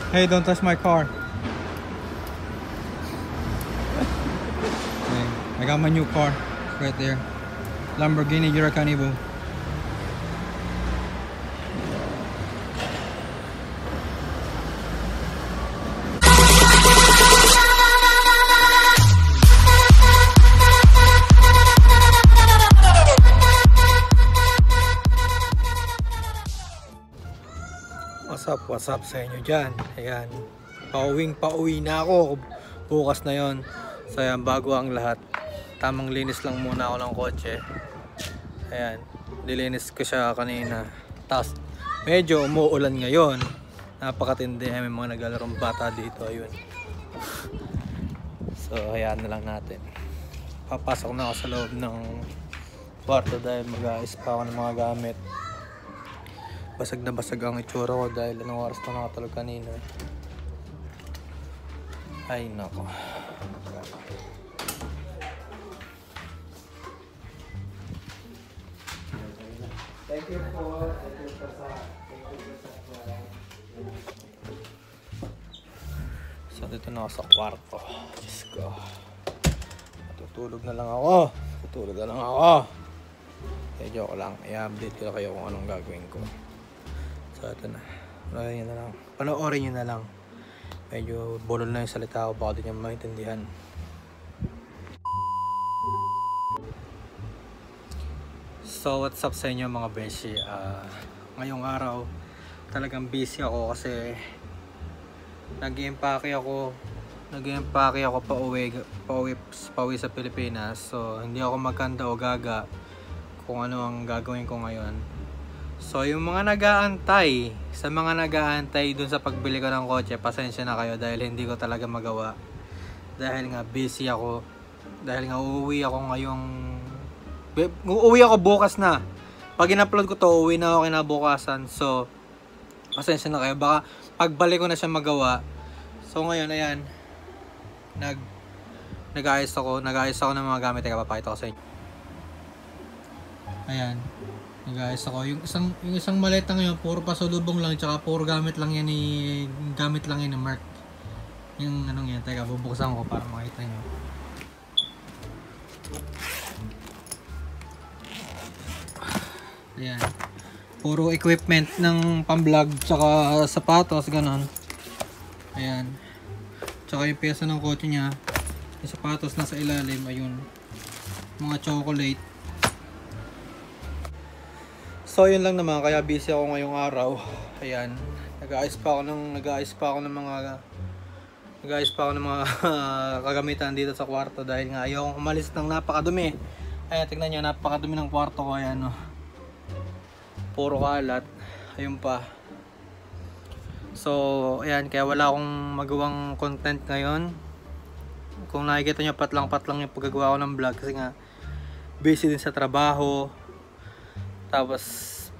Hey, don't touch my car. Okay, I got my new car right there. Lamborghini Huracan Evo. What's up sa inyo dyan? Ayan, pauwi na ako. Bukas na yon. So ayan, bago ang lahat, tamang linis lang muna ako ng kotse. Ayan, nilinis ko siya kanina. Tapos medyo umuulan ngayon. Napakatindi. May mga naglalarong bata dito. Ayun. So ayan na lang natin. Papasok na ako sa loob ng kwarto dahil mag-aayos pa ako ng mga gamit. Basag na basag ang itsura ko dahil anong oras pa nakatulog kanina. Ay nako. Thank you po. So dito na ako sa kwarto. Diyos ko. Matutulog na lang ako. Joke lang. I-update ko kayo kung anong gagawin ko. So ito na. Panoorin nyo na lang. Medyo bulol na yung salita ko. Baka di nyo maintindihan. So what's up sa inyo mga beshi? Ngayong araw talagang busy ako kasi nag-i-empake ako pauwi sa Pilipinas. So hindi ako magkanda o gaga kung ano ang gagawin ko ngayon. So yung mga nag-aantay, dun sa pagbili ko ng kotse, pasensya na kayo dahil hindi ko talaga magawa. Dahil nga busy ako. Dahil nga uuwi ako bukas na. Pag in-upload ko to, uuwi na ako kinabukasan. So pasensya na kayo, baka pagbalik ko na siya magawa. So ngayon ayan, nag-ayos ako ng mga gamit. Teka, papakita ko sa inyo. Ayan, nag-ayos ako. Yung isang maleta ngayon, puro pasulubong lang, tsaka puro gamit lang yan ni Mark. Yung anong yan, teka, bubuksan ko para makita nyo. Ayan, puro equipment ng pang-vlog, tsaka sapatos, ganon. Ayan, tsaka yung pyesa ng kotse niya, yung sapatos nasa ilalim, ayun, mga chocolate. So yun lang naman, kaya busy ako ngayong araw. Ayan, nag-aayos pa ako ng mga kagamitan dito sa kwarto dahil nga ayokong umalis ng napakadumi. Ayan, tignan nyo, napakadumi ng kwarto ko. Ayan, no, puro kalat. Ayun pa. So ayan, kaya wala akong magawang content ngayon. Kung nakikita nyo, patlang yung paggagawa ko ng vlog kasi nga busy din sa trabaho. Tapos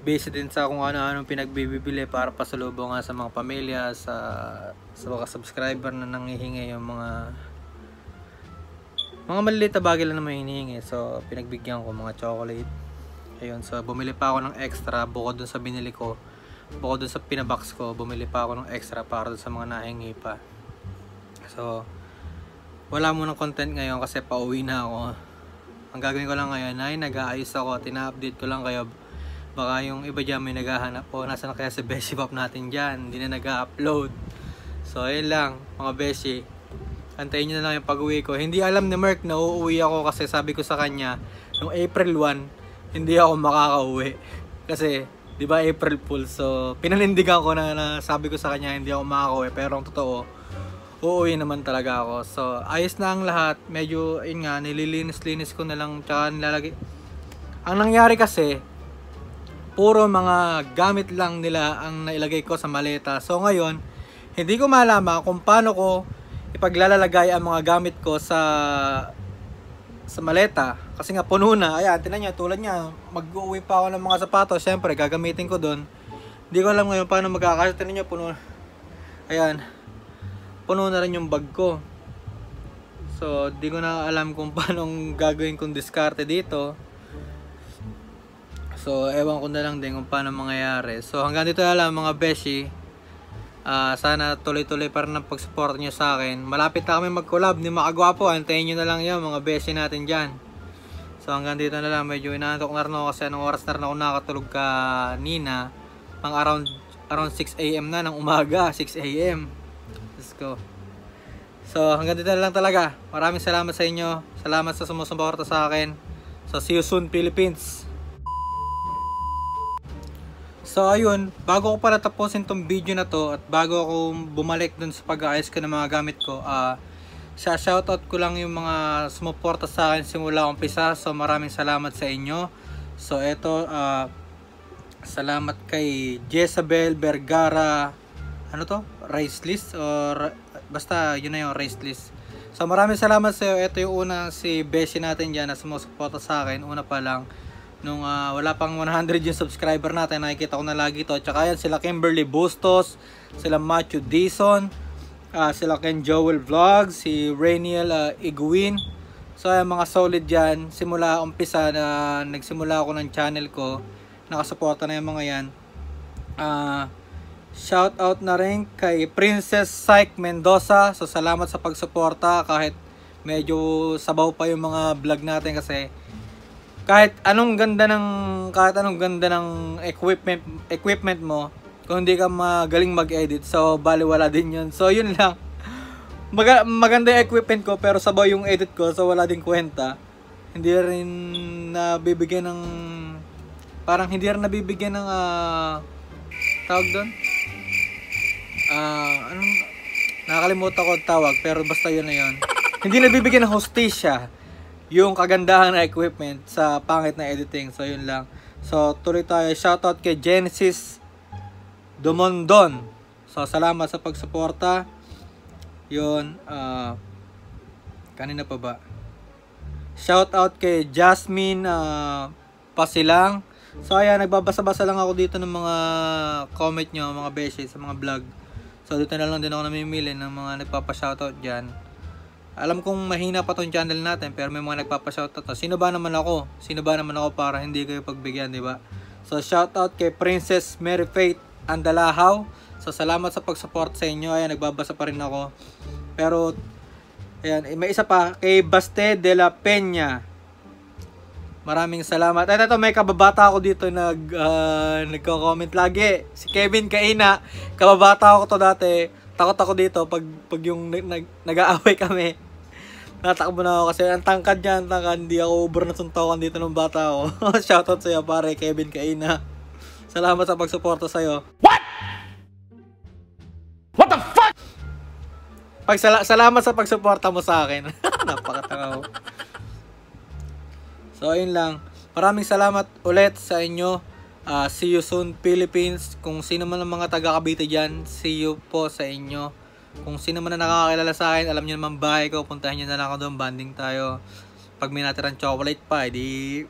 busy din sa kung ano-anong pinagbibili para pasalubong nga sa mga pamilya, sa mga subscriber na nanghihingi yung mga maliliit na bagay lang na may hinihingi. So pinagbigyan ko mga chocolate. Ayun, so bumili pa ako ng extra bukod dun sa binili ko. Bukod dun sa pinabox ko, bumili pa ako ng extra para dun sa mga nahingi pa. So wala munang content ngayon kasi pauwi na ako. Ang gagawin ko lang ngayon ay nag-aayos ako, tina-update ko lang kayo. Baka yung iba dyan may naghahanap, o nasa na kaya si Beshi Pop natin dyan, hindi na nag-upload. So ayun lang mga Beshi, antayin nyo na lang yung pag-uwi ko. Hindi alam ni Mark na uuwi ako kasi sabi ko sa kanya noong April 1 hindi ako makakauwi kasi di ba April Fool. So pinanindigan ko na sabi ko sa kanya hindi ako makakauwi, pero ang totoo uuwi naman talaga ako. So ayos na ang lahat. Medyo yun nga, nililinis-linis ko na lang, tsaka nilalagay. Ang nangyari kasi, puro mga gamit lang nila ang nailagay ko sa maleta. So ngayon, hindi ko malaman kung paano ko ipaglalagay ang mga gamit ko sa maleta. Kasi nga puno na. Ayan, tinan nyo, tulad niya, mag-uwi pa ako ng mga sapatos. Siyempre, gagamitin ko doon. Hindi ko alam ngayon paano magkakasya. Tinan nyo, puno. Ayan, puno na rin yung bag ko. So di ko na alam kung paano gagawin kong diskarte dito. So ewan ko na lang din kung paano mangyayari. So hanggang dito na lang mga beshi. Sana tuloy-tuloy pa rin ang pag-support nyo sa akin. Malapit na kami mag-collab ni Makagwapo. Antayin nyo na lang yun, mga beshi natin dyan. So hanggang dito na lang. Medyo inaantok na rin ako kasi anong oras na rin ako nakatulog kanina. Pang around 6 AM na ng umaga. 6 AM. Let's go. So hanggang dito na lang talaga. Maraming salamat sa inyo. Salamat sa sumusuporta sa akin. So see you soon, Philippines. So ayun, bago ko pala tapusin tong video na to at bago ako bumalik dun sa pag-aayos ko ng mga gamit ko, shoutout ko lang yung mga sumuporta sa akin simula umpisa. So maraming salamat sa inyo. So eto, salamat kay Jezabel Vergara, ano to? Rice list or basta yun na yung rice list. So maraming salamat sa iyo. Ito yung unang si Beshi natin dyan na sumusuporta sa akin. Una pa lang nung wala pang 100 yung subscriber natin, nakikita ko na lagi to. Tsaka yan sila Kimberly Bustos, sila Matthew Dison, sila Ken Joel Vlogs, si Rainiel Iguin. So ayan, mga solid dyan. Simula umpisa na nagsimula ako ng channel ko, nakasuporta na yung mga yan. Shout out na rin kay Princess Syke Mendoza. So salamat sa pagsuporta kahit medyo sabaw pa yung mga vlog natin kasi kahit anong ganda ng equipment mo, kung hindi ka magaling mag-edit, so baliwala din yun. So yun lang. Maganda yung equipment ko pero sabaw yung edit ko, so wala din kwenta. Hindi rin nabibigyan ng tawag doon? Anong nakakalimutan ko ang tawag pero basta yun na yun. Hindi nabibigyan ng hostisya yung kagandahan ng equipment sa pangit na editing. So yun lang. So tuloy tayo. Shoutout kay Genesis Dumondon. So salamat sa pagsuporta. Yun. Kanina pa ba? Shoutout kay Jasmine Pasilang. So ayan, nagbabasa-basa lang ako dito ng mga comment nyo, mga beshi sa mga vlog. So dito na lang din ako namimili ng mga nagpapa-shoutout dyan. Alam kong mahina pa tong channel natin pero may mga nagpapa-shoutout. Sino ba naman ako? Sino ba naman ako para hindi kayo pagbigyan, di ba? So shoutout kay Princess Mary Faith Andalahaw. So salamat sa pag-support sa inyo. Ayan, nagbabasa pa rin ako. Pero ayan, may isa pa kay Baste de la Peña. Maraming salamat. At ito, may kababata ako dito nagko-comment lagi. Si Kevin Kaina. Kababata ako to dati. Takot ako dito pag yung nag-aaway kami. Natakbo na ako kasi ang tangkad niya, hindi ako uber na suntukan dito ng bata ako. Shoutout sa'yo pare, Kevin Kaina. Salamat sa pagsuporta sa'yo. What? What the fuck? Salamat sa pagsuporta mo sa akin. Napakatanga ko. So ayun lang. Maraming salamat ulit sa inyo. See you soon, Philippines. Kung sino man ang mga taga Cavite dyan, see you po sa inyo. Kung sino man na nakakakilala sa akin, alam nyo naman bahay ko, puntahan nyo na lang ako doon, banding tayo. Pag may natirang chocolate pa, edi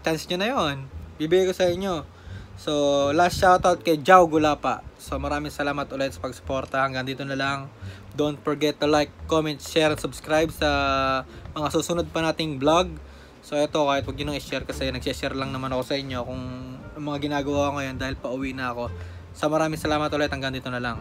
chance nyo na yon, bibigay ko sa inyo. So last shoutout kay Jao Gulapa. So maraming salamat ulit sa pagsuporta. Hanggang dito na lang. Don't forget to like, comment, share, and subscribe sa mga susunod pa nating vlog. So ito, kahit huwag nyo nang i-share kasi nagsishare lang naman ako sa inyo kung mga ginagawa ko ngayon dahil pauwi na ako. So maraming salamat ulit, hanggang dito na lang.